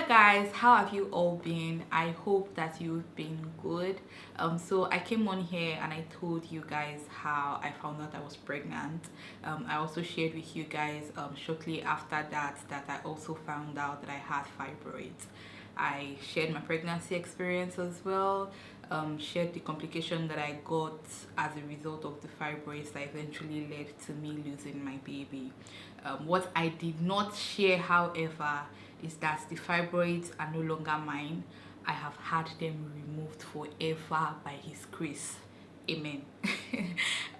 guys, how have you all been? I hope that you've been good. So I came on here and I told you guys how I found out I was pregnant. I also shared with you guys shortly after that I also found out that I had fibroids. I shared my pregnancy experience as well, shared the complication that I got as a result of the fibroids that eventually led to me losing my baby. What I did not share, however, is that the fibroids are no longer mine. I have had them removed forever by His grace. Amen.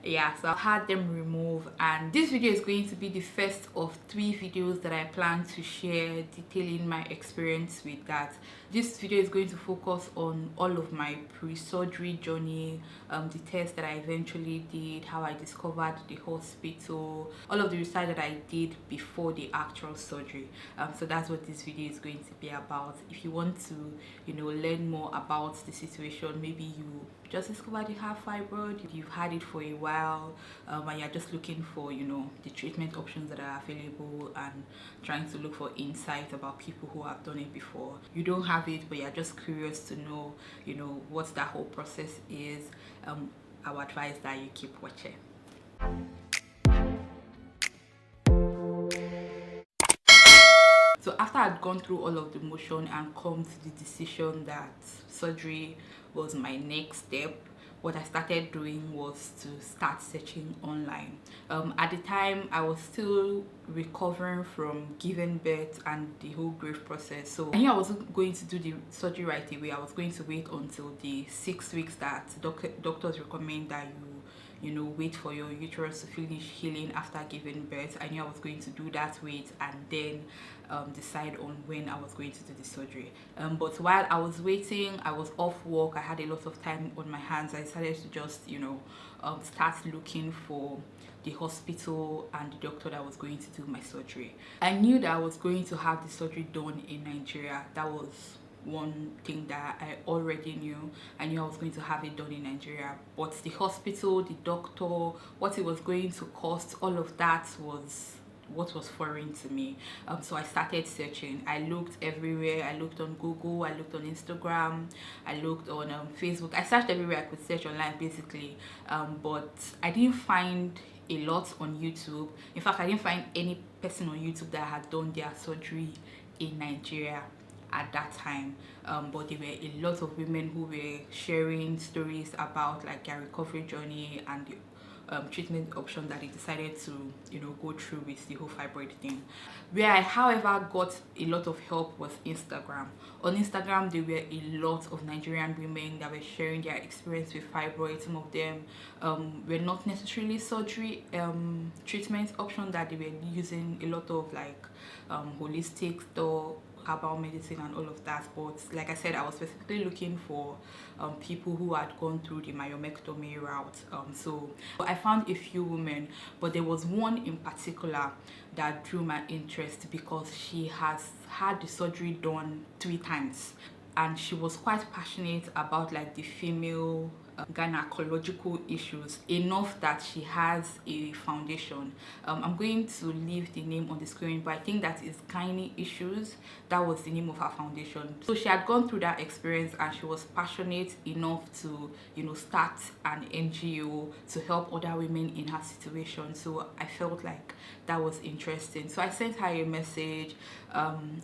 Yeah, so I've had them removed, and this video is going to be the first of 3 videos that I plan to share detailing my experience with that. This video is going to focus on all of my pre-surgery journey, the tests that I eventually did, how I discovered the hospital, all of the research that I did before the actual surgery. So that's what this video is going to be about. If you want to learn more about the situation, maybe you just discovered you have fibroid, you've had it for a while, and you're just looking for the treatment options that are available and trying to look for insight about people who have done it before. You don't have it, but you're just curious to know what that whole process is. I would advise that you keep watching. So after I'd gone through all of the motion and come to the decision that surgery was my next step, what I started doing was to start searching online. At the time, I was still recovering from giving birth and the whole grief process, so I knew I wasn't going to do the surgery right away. I was going to wait until the 6 weeks that doctors recommend that you wait for your uterus to finish healing after giving birth. I knew I was going to do that, wait, and then decide on when I was going to do the surgery. But while I was waiting, I was off work, I had a lot of time on my hands. I decided to just start looking for the hospital and the doctor that was going to do my surgery. I knew that I was going to have the surgery done in Nigeria. That was one thing that I already knew. I knew I was going to have it done in Nigeria, but the hospital, the doctor, what it was going to cost, all of that was what was foreign to me. So I started searching. I looked everywhere. I looked on Google, I looked on Instagram, I looked on Facebook. I searched everywhere I could search online basically, but I didn't find a lot on YouTube. In fact, I didn't find any person on YouTube that had done their surgery in Nigeria at that time. But there were a lot of women who were sharing stories about like their recovery journey and the treatment option that they decided to go through with the whole fibroid thing. Where I however got a lot of help was Instagram. On Instagram, there were a lot of Nigerian women that were sharing their experience with fibroid. Some of them were not necessarily surgery treatment option, that they were using a lot of like holistic stuff, herbal medicine and all of that. But like I said, I was specifically looking for people who had gone through the myomectomy route. So I found a few women, but there was one in particular that drew my interest because she has had the surgery done 3 times, and she was quite passionate about like the female gynecological issues, enough that she has a foundation. I'm going to leave the name on the screen, but I think that is Gynae Issues. That was the name of her foundation. So she had gone through that experience and she was passionate enough to start an NGO to help other women in her situation. So I felt like that was interesting, so I sent her a message.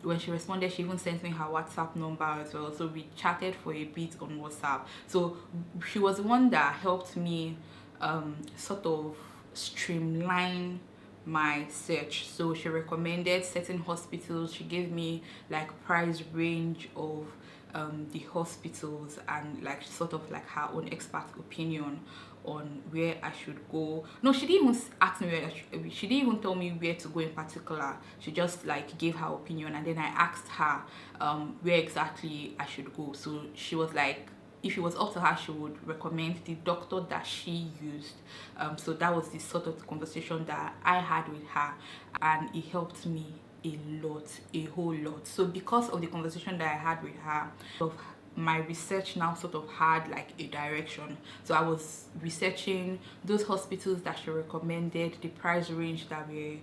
When she responded, she even sent me her WhatsApp number as well, so we chatted for a bit on WhatsApp. So she was the one that helped me sort of streamline my search. So she recommended certain hospitals, she gave me like price range of the hospitals and like sort of like her own expert opinion on where I should go. No, she didn't even ask me where she didn't even tell me where to go in particular. She just like gave her opinion, and then I asked her where exactly I should go. So she was like, if it was up to her, she would recommend the doctor that she used. So that was the sort of conversation that I had with her, and it helped me a lot, a whole lot. So because of the conversation that I had with her, of my research now sort of had like a direction. So I was researching those hospitals that she recommended, the price range that were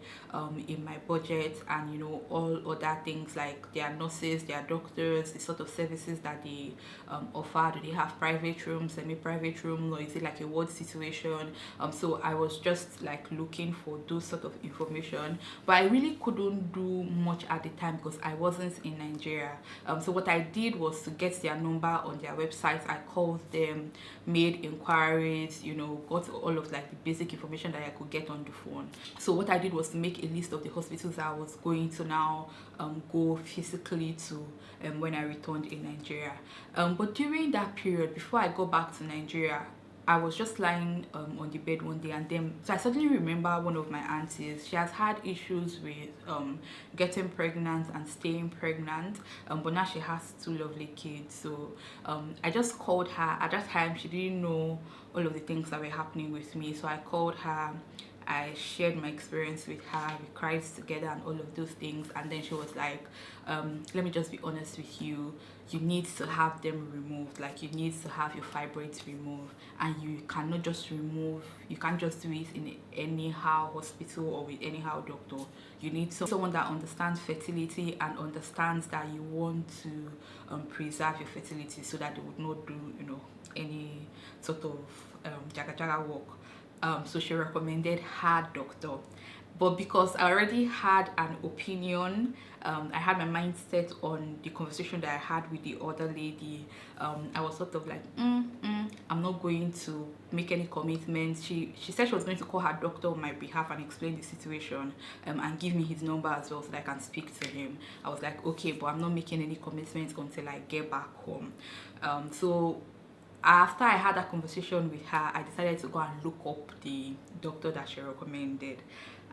in my budget, and you know, all other things like their nurses, their doctors, the sort of services that they offer. Do they have private rooms, semi-private room, or is it like a ward situation? So I was just like looking for those sort of information, but I really couldn't do much at the time because I wasn't in Nigeria. So what I did was to get their number on their website. I called them, made inquiries, you know, got all of like the basic information that I could get on the phone. So what I did was to make a list of the hospitals I was going to now go physically to when I returned in Nigeria. But during that period, before I go back to Nigeria, I was just lying on the bed one day, and then so I suddenly remember one of my aunties. She has had issues with getting pregnant and staying pregnant, but now she has 2 lovely kids. So I just called her. At that time, she didn't know all of the things that were happening with me, so I called her. I shared my experience with her, we cried together and all of those things, and then she was like, let me just be honest with you, you need to have them removed, like you need to have your fibroids removed, and you cannot just remove, you can't just do it in anyhow hospital or with anyhow doctor. You need someone that understands fertility and understands that you want to preserve your fertility, so that they would not do, you know, any sort of jaga jaga work. So she recommended her doctor, but because I already had an opinion, I had my mindset on the conversation that I had with the other lady. I was sort of like, I'm not going to make any commitments. She said she was going to call her doctor on my behalf and explain the situation, and give me his number as well so that I can speak to him. I was like, okay, but I'm not making any commitments until I get back home. So after I had that conversation with her, I decided to go and look up the doctor that she recommended.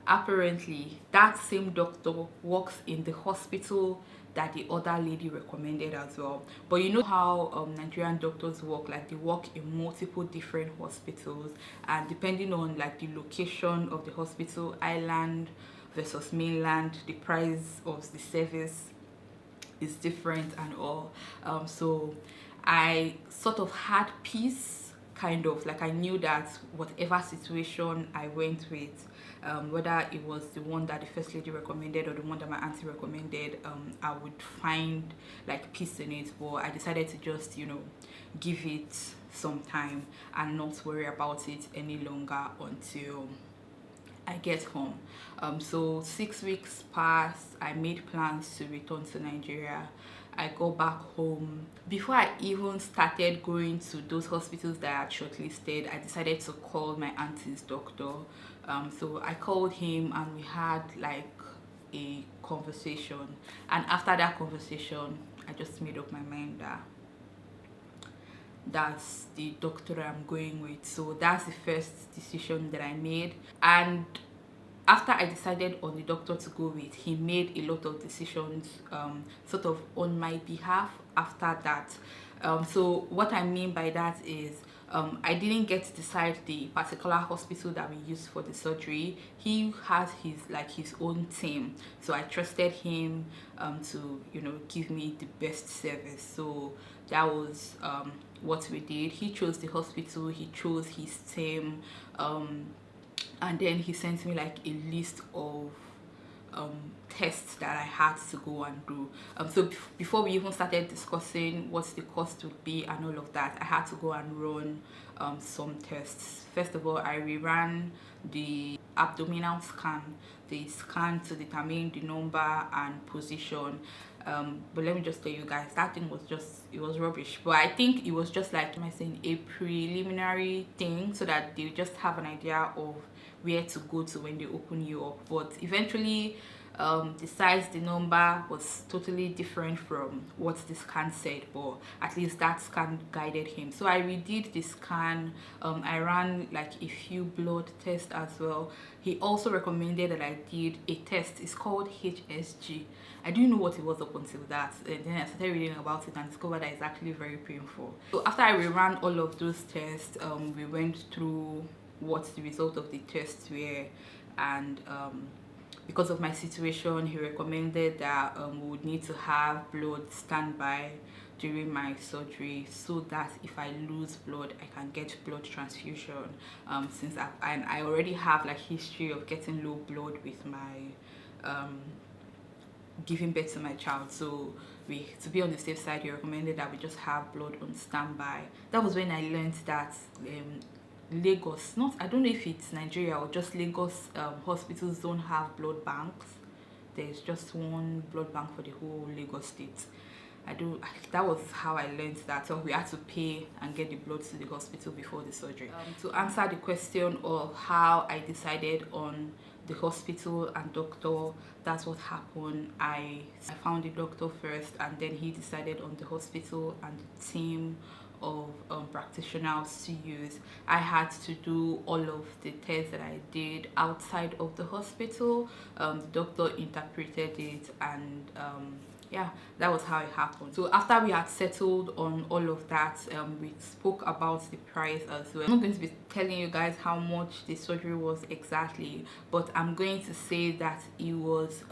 Apparently, that same doctor works in the hospital that the other lady recommended as well. But you know how Nigerian doctors work, like they work in multiple different hospitals, and depending on like the location of the hospital, island versus mainland, the price of the service is different and all. So I sort of had peace, kind of like I knew that whatever situation I went with, whether it was the one that the first lady recommended or the one that my auntie recommended, I would find like peace in it. But I decided to just, you know, give it some time and not worry about it any longer until I get home. So 6 weeks passed. I made plans to return to Nigeria. I go back home. Before I even started going to those hospitals that I had shortlisted, I decided to call my auntie's doctor. So I called him and we had like a conversation. And after that conversation, I just made up my mind that that's the doctor I'm going with. So that's the first decision that I made. And after I decided on the doctor to go with, he made a lot of decisions sort of on my behalf after that. So what I mean by that is I didn't get to decide the particular hospital that we used for the surgery. He has his own team, so I trusted him to, you know, give me the best service. So that was what we did. He chose the hospital, he chose his team, and then he sent me like a list of tests that I had to go and do. So before we even started discussing what the cost would be and all of that, I had to go and run some tests. First of all, I reran the abdominal scan, the scan to determine the number and position. But let me just tell you guys, that thing was just, it was rubbish. But I think it was just like, am I saying, a preliminary thing, so that they just have an idea of where to go to when they open you up. But eventually the size, the number was totally different from what the scan said, but at least that scan guided him. So I redid the scan. I ran like a few blood tests as well. He also recommended that I did a test. It's called HSG. I didn't know what it was up until that, and then I started reading about it and discovered that it's actually very painful. So after I reran all of those tests, we went through what the result of the tests were, and because of my situation, he recommended that we would need to have blood standby during my surgery, so that if I lose blood, I can get blood transfusion. Since I already have like history of getting low blood with my giving birth to my child, so to be on the safe side, he recommended that we just have blood on standby. That was when I learned that Lagos, not, I don't know if it's Nigeria or just Lagos, hospitals don't have blood banks. There's just one blood bank for the whole Lagos state. That was how I learned that. So we had to pay and get the blood to the hospital before the surgery. To answer the question of how I decided on the hospital and doctor, that's what happened. I found the doctor first, and then he decided on the hospital and the team of practitioners to use. I had to do all of the tests that I did outside of the hospital. The doctor interpreted it, and yeah, that was how it happened. So after we had settled on all of that, we spoke about the price as well. I'm not going to be telling you guys how much the surgery was exactly, but I'm going to say that it was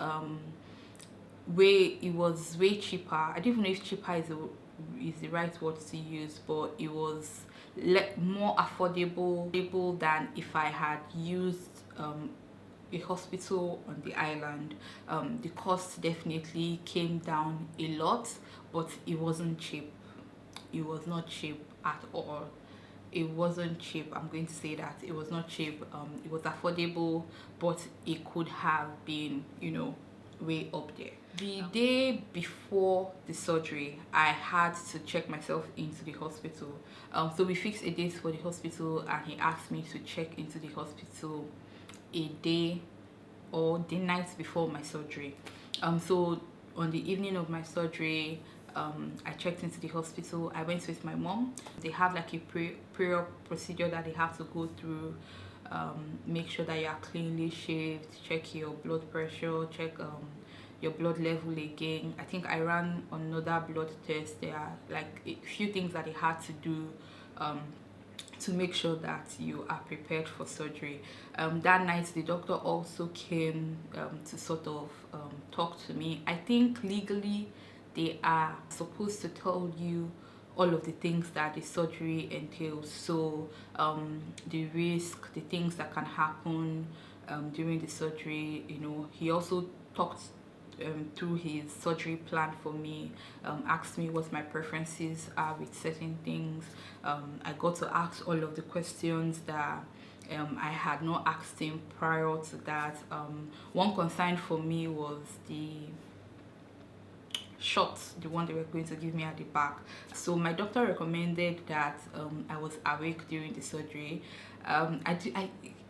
way cheaper. I don't even know if cheaper is the right word to use, but it was more affordable than if I had used a hospital on the island. The cost definitely came down a lot, but it wasn't cheap. It was not cheap at all. It wasn't cheap. I'm going to say that it was not cheap. It was affordable, but it could have been, you know, way up there. The day before the surgery, I had to check myself into the hospital. So we fixed a date for the hospital, and he asked me to check into the hospital a day or the night before my surgery. So on the evening of my surgery, I checked into the hospital. I went with my mom. They have like a pre-op procedure that they have to go through. Make sure that you are cleanly shaved, check your blood pressure, check your blood level again. I think I ran another blood test. There are like a few things that they had to do to make sure that you are prepared for surgery. That night the doctor also came to sort of talk to me. I think legally they are supposed to tell you all of the things that the surgery entails, so the risk, the things that can happen during the surgery. You know, he also talked through his surgery plan for me, asked me what my preferences are with certain things. I got to ask all of the questions that I had not asked him prior to that. One concern for me was the shots, the one they were going to give me at the back. So my doctor recommended that I was awake during the surgery.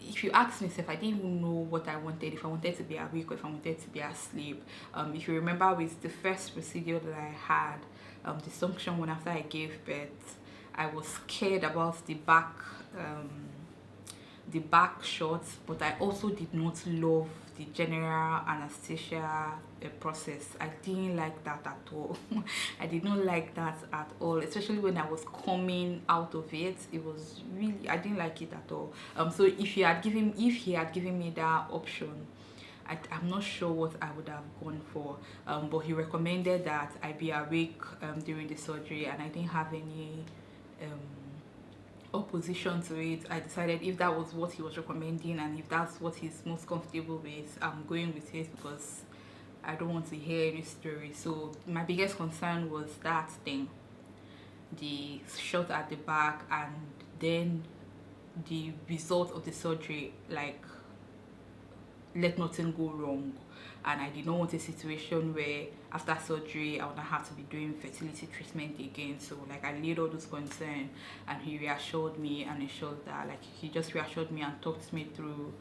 If you ask me, I didn't even know what I wanted, if I wanted to be awake or if I wanted to be asleep. If you remember, with the first procedure that I had, the suction one after I gave birth, I was scared about the back shots, but I also did not love the general anesthesia process. I didn't like that at all. I did not like that at all, especially when I was coming out of it. It was really, I didn't like it at all. So if he had given me that option, I'm not sure what I would have gone for, but he recommended that I be awake during the surgery, and I didn't have any opposition to it. I decided if that was what he was recommending and if that's what he's most comfortable with, I'm going with it, because I don't want to hear any story. So my biggest concern was that thing, the shot at the back, and then the result of the surgery, like, let nothing go wrong. And I did not want a situation where after surgery I would not have to be doing fertility treatment again. So like, I laid all those concerns, and he reassured me and ensured that, like, he just reassured me and talked me through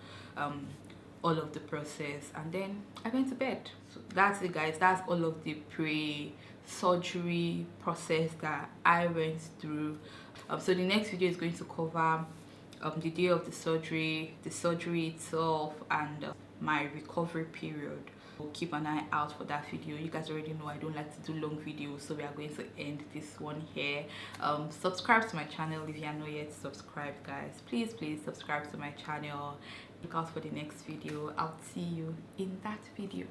all of the process, and then I went to bed. So that's it, guys. That's all of the pre-surgery process that I went through. So the next video is going to cover the day of the surgery itself, and my recovery period. So keep an eye out for that video. You guys already know I don't like to do long videos, so we are going to end this one here. Subscribe to my channel if you are not yet subscribed, guys. Please subscribe to my channel. Look out for the next video. I'll see you in that video.